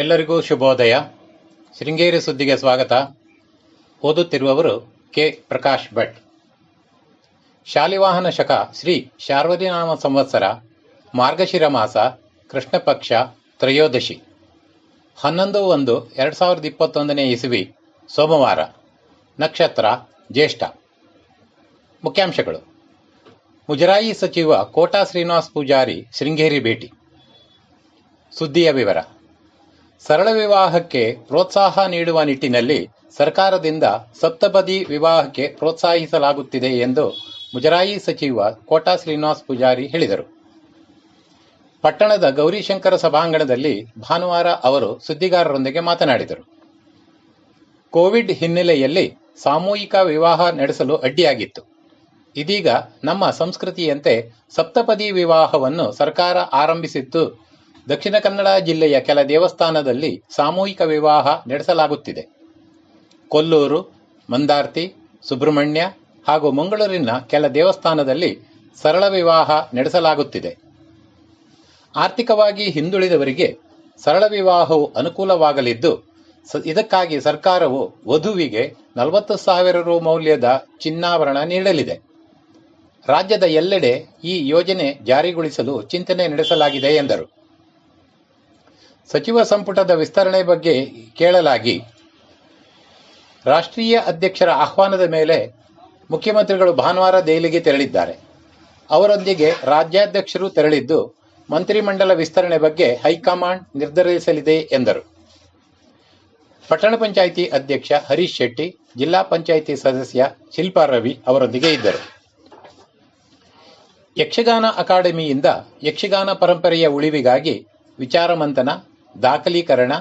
ಎಲ್ಲರಿಗೂ ಶುಭೋದಯ. ಶೃಂಗೇರಿ ಸುದ್ದಿಗೆ ಸ್ವಾಗತ. ಓದುತ್ತಿರುವವರು ಕೆ ಪ್ರಕಾಶ್ ಭಟ್. ಶಾಲಿವಾಹನ ಶಕ ಶ್ರೀ ಶಾರ್ವರಿನಾಮ ಸಂವತ್ಸರ ಮಾರ್ಗಶಿರ ಮಾಸ ಕೃಷ್ಣ ಪಕ್ಷ ತ್ರಯೋದಶಿ 11/1/2021 ಇಸವಿ ಸೋಮವಾರ. ನಕ್ಷತ್ರ ಜ್ಯೇಷ್ಠ. ಮುಖ್ಯಾಂಶಗಳು. ಮುಜರಾಯಿ ಸಚಿವ ಕೋಟಾ ಶ್ರೀನಿವಾಸ್ ಪೂಜಾರಿ ಶೃಂಗೇರಿ ಭೇಟಿ. ಸುದ್ದಿಯ ವಿವರ. ಸರಳ ವಿವಾಹಕ್ಕೆ ಪ್ರೋತ್ಸಾಹ ನೀಡುವ ನಿಟ್ಟಿನಲ್ಲಿ ಸರ್ಕಾರದಿಂದ ಸಪ್ತಪದಿ ವಿವಾಹಕ್ಕೆ ಪ್ರೋತ್ಸಾಹಿಸಲಾಗುತ್ತಿದೆ ಎಂದು ಮುಜರಾಯಿ ಸಚಿವ ಕೋಟಾ ಶ್ರೀನಿವಾಸ್ ಪೂಜಾರಿ ಹೇಳಿದರು. ಪಟ್ಟಣದ ಗೌರಿಶಂಕರ ಸಭಾಂಗಣದಲ್ಲಿ ಭಾನುವಾರ ಅವರು ಸುದ್ದಿಗಾರರೊಂದಿಗೆ ಮಾತನಾಡಿದರು. ಕೋವಿಡ್ ಹಿನ್ನೆಲೆಯಲ್ಲಿ ಸಾಮೂಹಿಕ ವಿವಾಹ ನಡೆಸಲು ಅಡ್ಡಿಯಾಗಿತ್ತು. ಇದೀಗ ನಮ್ಮ ಸಂಸ್ಕೃತಿಯಂತೆ ಸಪ್ತಪದಿ ವಿವಾಹವನ್ನು ಸರ್ಕಾರ ಆರಂಭಿಸಿದ್ದು, ದಕ್ಷಿಣ ಕನ್ನಡ ಜಿಲ್ಲೆಯ ಕೆಲ ದೇವಸ್ಥಾನದಲ್ಲಿ ಸಾಮೂಹಿಕ ವಿವಾಹ ನಡೆಸಲಾಗುತ್ತಿದೆ. ಕೊಲ್ಲೂರು, ಮಂದಾರ್ತಿ, ಸುಬ್ರಹ್ಮಣ್ಯ ಹಾಗೂ ಮಂಗಳೂರಿನ ಕೆಲ ದೇವಸ್ಥಾನದಲ್ಲಿ ಸರಳ ವಿವಾಹ ನಡೆಸಲಾಗುತ್ತಿದೆ. ಆರ್ಥಿಕವಾಗಿ ಹಿಂದುಳಿದವರಿಗೆ ಸರಳ ವಿವಾಹವು ಅನುಕೂಲವಾಗಲಿದ್ದು, ಇದಕ್ಕಾಗಿ ಸರ್ಕಾರವು ವಧುವಿಗೆ 40,000 ರು ಮೌಲ್ಯದ ಚಿನ್ನಾಭರಣ ನೀಡಲಿದೆ. ರಾಜ್ಯದ ಎಲ್ಲೆಡೆ ಈ ಯೋಜನೆ ಜಾರಿಗೊಳಿಸಲು ಚಿಂತನೆ ನಡೆಸಲಾಗಿದೆ ಎಂದರು. ಸಚಿವ ಸಂಪುಟದ ವಿಸ್ತರಣೆ ಬಗ್ಗೆ ಕೇಳಲಾಗಿ ರಾಷ್ಟ್ರೀಯ ಅಧ್ಯಕ್ಷರ ಆಹ್ವಾನದ ಮೇಲೆ ಮುಖ್ಯಮಂತ್ರಿಗಳು ಭಾನುವಾರ ದೆಹಲಿಗೆ ತೆರಳಿದ್ದಾರೆ. ಅವರೊಂದಿಗೆ ರಾಜ್ಯಾಧ್ಯಕ್ಷರು ತೆರಳಿದ್ದು, ಮಂತ್ರಿಮಂಡಲ ವಿಸ್ತರಣೆ ಬಗ್ಗೆ ಹೈಕಮಾಂಡ್ ನಿರ್ಧರಿಸಲಿದೆ ಎಂದರು. ಪಟ್ಟಣ ಪಂಚಾಯಿತಿ ಅಧ್ಯಕ್ಷ ಹರೀಶ್ ಶೆಟ್ಟಿ, ಜಿಲ್ಲಾ ಪಂಚಾಯಿತಿ ಸದಸ್ಯ ಶಿಲ್ಪಾ ರವಿ ಅವರೊಂದಿಗೆ ಇದ್ದರು. ಯಕ್ಷಗಾನ ಅಕಾಡೆಮಿಯಿಂದ ಯಕ್ಷಗಾನ ಪರಂಪರೆಯ ಉಳಿವಿಗಾಗಿ ವಿಚಾರ ಮಂಥನ, ದಾಖಲೀಕರಣ,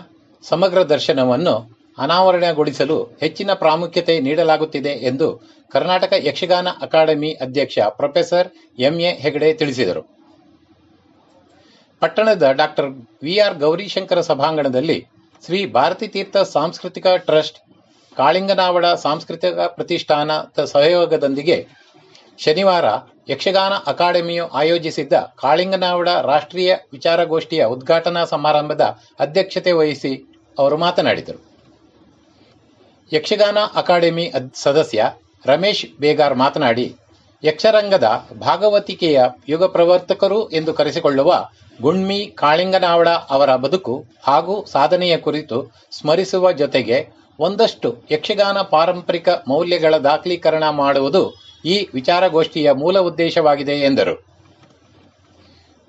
ಸಮಗ್ರ ದರ್ಶನವನ್ನು ಅನಾವರಣಗೊಳಿಸಲು ಹೆಚ್ಚಿನ ಪ್ರಾಮುಖ್ಯತೆ ನೀಡಲಾಗುತ್ತಿದೆ ಎಂದು ಕರ್ನಾಟಕ ಯಕ್ಷಗಾನ ಅಕಾಡೆಮಿ ಅಧ್ಯಕ್ಷ ಪ್ರೊಫೆಸರ್ ಎಂ.ಎ. ಹೆಗಡೆ ತಿಳಿಸಿದರು. ಪಟ್ಟಣದ ಡಾಕ್ಟರ್ ವಿ.ಆರ್. ಗೌರಿಶಂಕರ ಸಭಾಂಗಣದಲ್ಲಿ ಶ್ರೀ ಭಾರತೀ ತೀರ್ಥ ಸಾಂಸ್ಕೃತಿಕ ಟ್ರಸ್ಟ್, ಕಾಳಿಂಗನಾವಡ ಸಾಂಸ್ಕೃತಿಕ ಪ್ರತಿಷ್ಠಾನದ ಸಹಯೋಗದೊಂದಿಗೆ ಶನಿವಾರ ಯಕ್ಷಗಾನ ಅಕಾಡೆಮಿಯು ಆಯೋಜಿಸಿದ್ದ ಕಾಳಿಂಗನಾವಡ ರಾಷ್ಟ್ರೀಯ ವಿಚಾರಗೋಷ್ಠಿಯ ಉದ್ಘಾಟನಾ ಸಮಾರಂಭದ ಅಧ್ಯಕ್ಷತೆ ವಹಿಸಿ ಅವರು ಮಾತನಾಡಿದರು. ಯಕ್ಷಗಾನ ಅಕಾಡೆಮಿ ಸದಸ್ಯ ರಮೇಶ್ ಬೇಗಾರ್ ಮಾತನಾಡಿ, ಯಕ್ಷರಂಗದ ಭಾಗವತಿಕೆಯ ಯುಗ ಪ್ರವರ್ತಕರು ಎಂದು ಕರೆಸಿಕೊಳ್ಳುವ ಗುಣ್ಮಿ ಕಾಳಿಂಗನಾವಡ ಅವರ ಬದುಕು ಹಾಗೂ ಸಾಧನೆಯ ಕುರಿತು ಸ್ಮರಿಸುವ ಜೊತೆಗೆ ಒಂದಷ್ಟು ಯಕ್ಷಗಾನ ಪಾರಂಪರಿಕ ಮೌಲ್ಯಗಳ ದಾಖಲೀಕರಣ ಮಾಡುವುದು ಈ ವಿಚಾರಗೋಷ್ಠಿಯ ಮೂಲ ಉದ್ದೇಶವಾಗಿದೆ ಎಂದರು.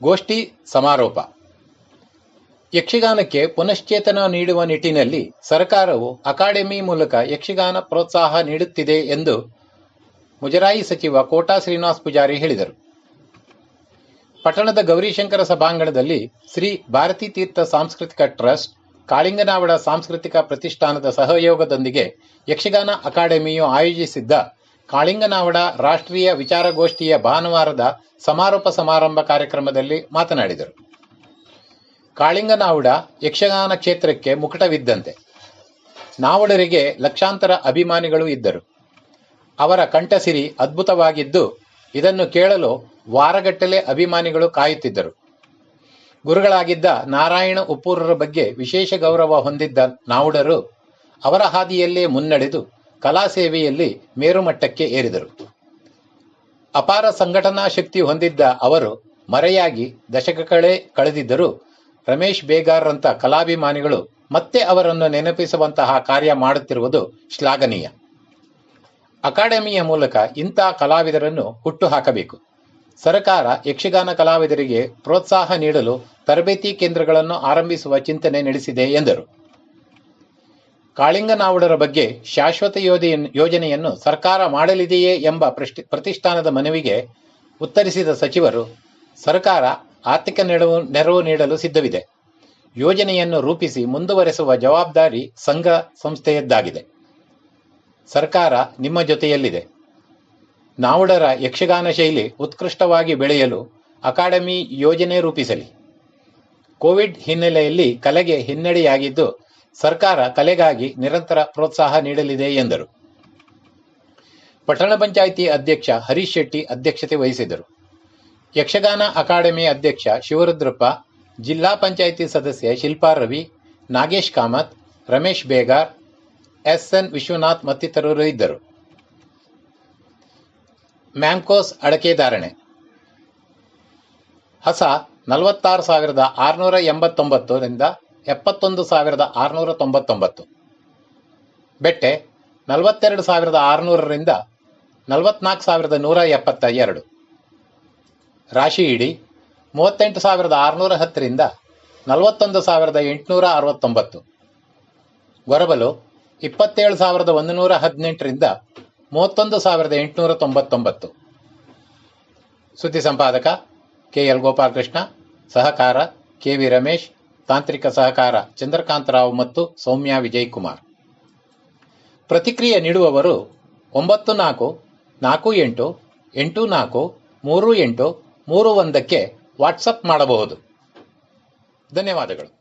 ಗೋಷ್ಠಿ ಸಮಾರೋಪ. ಯಕ್ಷಗಾನಕ್ಕೆ ಪುನಶ್ಚೇತನ ನೀಡುವ ನಿಟ್ಟಿನಲ್ಲಿ ಸರ್ಕಾರವು ಅಕಾಡೆಮಿ ಮೂಲಕ ಯಕ್ಷಗಾನ ಪ್ರೋತ್ಸಾಹ ನೀಡುತ್ತಿದೆ ಎಂದು ಮುಜರಾಯಿ ಸಚಿವ ಕೋಟಾ ಶ್ರೀನಿವಾಸ್ ಪೂಜಾರಿ ಹೇಳಿದರು. ಪಟ್ಟಣದ ಗೌರಿಶಂಕರ ಸಭಾಂಗಣದಲ್ಲಿ ಶ್ರೀ ಭಾರತೀ ತೀರ್ಥ ಸಾಂಸ್ಕೃತಿಕ ಟ್ರಸ್ಟ್, ಕಾಳಿಂಗನಾವಡ ಸಾಂಸ್ಕೃತಿಕ ಪ್ರತಿಷ್ಠಾನದ ಸಹಯೋಗದೊಂದಿಗೆ ಯಕ್ಷಗಾನ ಅಕಾಡೆಮಿಯು ಆಯೋಜಿಸಿದ್ದ ಕಾಳಿಂಗನಾವಡ ರಾಷ್ಟ್ರೀಯ ವಿಚಾರಗೋಷ್ಠಿಯ ಭಾನುವಾರದ ಸಮಾರೋಪ ಸಮಾರಂಭ ಕಾರ್ಯಕ್ರಮದಲ್ಲಿ ಮಾತನಾಡಿದರು. ಕಾಳಿಂಗನಾವಡ ಯಕ್ಷಗಾನ ಕ್ಷೇತ್ರಕ್ಕೆ ಮುಕುಟವಿದ್ದಂತೆ. ನಾವಡರಿಗೆ ಲಕ್ಷಾಂತರ ಅಭಿಮಾನಿಗಳು ಇದ್ದರು. ಅವರ ಕಂಠಸಿರಿ ಅದ್ಭುತವಾಗಿದ್ದು, ಇದನ್ನು ಕೇಳಲು ವಾರಗಟ್ಟಲೆ ಅಭಿಮಾನಿಗಳು ಕಾಯುತ್ತಿದ್ದರು. ಗುರುಗಳಾಗಿದ್ದ ನಾರಾಯಣ ಉಪ್ಪೂರರ ಬಗ್ಗೆ ವಿಶೇಷ ಗೌರವ ಹೊಂದಿದ್ದ ನಾವುಡರು ಅವರ ಹಾದಿಯಲ್ಲೇ ಮುನ್ನಡೆದು ಕಲಾ ಸೇವೆಯಲ್ಲಿ ಮೇರುಮಟ್ಟಕ್ಕೆ ಏರಿದರು. ಅಪಾರ ಸಂಘಟನಾ ಶಕ್ತಿ ಹೊಂದಿದ್ದ ಅವರು ಮರೆಯಾಗಿ ದಶಕಗಳೇ ಕಳೆದಿದ್ದರೂ ರಮೇಶ್ ಬೇಗಾರ್ರಂಥ ಕಲಾಭಿಮಾನಿಗಳು ಮತ್ತೆ ಅವರನ್ನು ನೆನಪಿಸುವಂತಹ ಕಾರ್ಯ ಮಾಡುತ್ತಿರುವುದು ಶ್ಲಾಘನೀಯ. ಅಕಾಡೆಮಿಯ ಮೂಲಕ ಇಂಥ ಕಲಾವಿದರನ್ನು ಹುಟ್ಟುಹಾಕಬೇಕು. ಸರ್ಕಾರ ಯಕ್ಷಗಾನ ಕಲಾವಿದರಿಗೆ ಪ್ರೋತ್ಸಾಹ ನೀಡಲು ತರಬೇತಿ ಕೇಂದ್ರಗಳನ್ನು ಆರಂಭಿಸುವ ಚಿಂತನೆ ನಡೆಸಿದೆ ಎಂದರು. ಕಾಳಿಂಗನಾವಡರ ಬಗ್ಗೆ ಶಾಶ್ವತ ಯೋಜನೆಯನ್ನು ಸರ್ಕಾರ ಮಾಡಲಿದೆಯೇ ಎಂಬ ಪ್ರತಿಷ್ಠಾನದ ಮನವಿಗೆ ಉತ್ತರಿಸಿದ ಸಚಿವರು, ಸರ್ಕಾರ ಆರ್ಥಿಕ ನೆರವು ನೀಡಲು ಸಿದ್ಧವಿದೆ. ಯೋಜನೆಯನ್ನು ರೂಪಿಸಿ ಮುಂದುವರೆಸುವ ಜವಾಬ್ದಾರಿ ಸಂಘ ಸಂಸ್ಥೆಯದ್ದಾಗಿದೆ. ಸರ್ಕಾರ ನಿಮ್ಮ ಜೊತೆಯಲ್ಲಿದೆ. ನಾವುಡರ ಯಕ್ಷಗಾನ ಶೈಲಿ ಉತ್ಕೃಷ್ಟವಾಗಿ ಬೆಳೆಯಲು ಅಕಾಡೆಮಿ ಯೋಜನೆ ರೂಪಿಸಲಿ. ಕೋವಿಡ್ ಹಿನ್ನೆಲೆಯಲ್ಲಿ ಕಲೆಗೆ ಹಿನ್ನಡೆಯಾಗಿದ್ದು, ಸರ್ಕಾರ ಕಲೆಗಾಗಿ ನಿರಂತರ ಪ್ರೋತ್ಸಾಹ ನೀಡಲಿದೆ ಎಂದರು. ಪಟ್ಟಣ ಪಂಚಾಯಿತಿ ಅಧ್ಯಕ್ಷ ಹರೀಶ್ ಶೆಟ್ಟಿ ಅಧ್ಯಕ್ಷತೆ ವಹಿಸಿದರು. ಯಕ್ಷಗಾನ ಅಕಾಡೆಮಿ ಅಧ್ಯಕ್ಷ ಶಿವರುದ್ರಪ್ಪ, ಜಿಲ್ಲಾ ಪಂಚಾಯಿತಿ ಸದಸ್ಯೆ ಶಿಲ್ಪಾ ರವಿ, ನಾಗೇಶ್ ಕಾಮತ್, ರಮೇಶ್ ಬೇಗಾರ್, ಎಸ್.ಎನ್. ವಿಶ್ವನಾಥ್ ಮತ್ತಿತರರು ಇದ್ದರು. ಮ್ಯಾಂಕೋಸ್ ಅಡಕೆ ಧಾರಣೆ. ಹಸ 46,689 ರಿಂದ 71,699. ಬೆಟ್ಟೆ 42,600 ರಿಂದ 44,172. ರಾಶಿ ಇಡಿ 38,610 ರಿಂದ 41,869. ಗೊರಬಲು 27,118 ರಿಂದ 31,899. ಸುದ್ದಿ ಸಂಪಾದಕ ಕೆ.ಎಲ್. ಗೋಪಾಲಕೃಷ್ಣ, ಸಹಕಾರ ಕೆ.ವಿ. ರಮೇಶ್, ತಾಂತ್ರಿಕ ಸಹಕಾರ ಚಂದ್ರಕಾಂತರಾವ್ ಮತ್ತು ಸೌಮ್ಯ ವಿಜಯಕುಮಾರ್. ಪ್ರತಿಕ್ರಿಯೆ ನೀಡುವವರು 9448843831 ವಾಟ್ಸಪ್ ಮಾಡಬಹುದು. ಧನ್ಯವಾದಗಳು.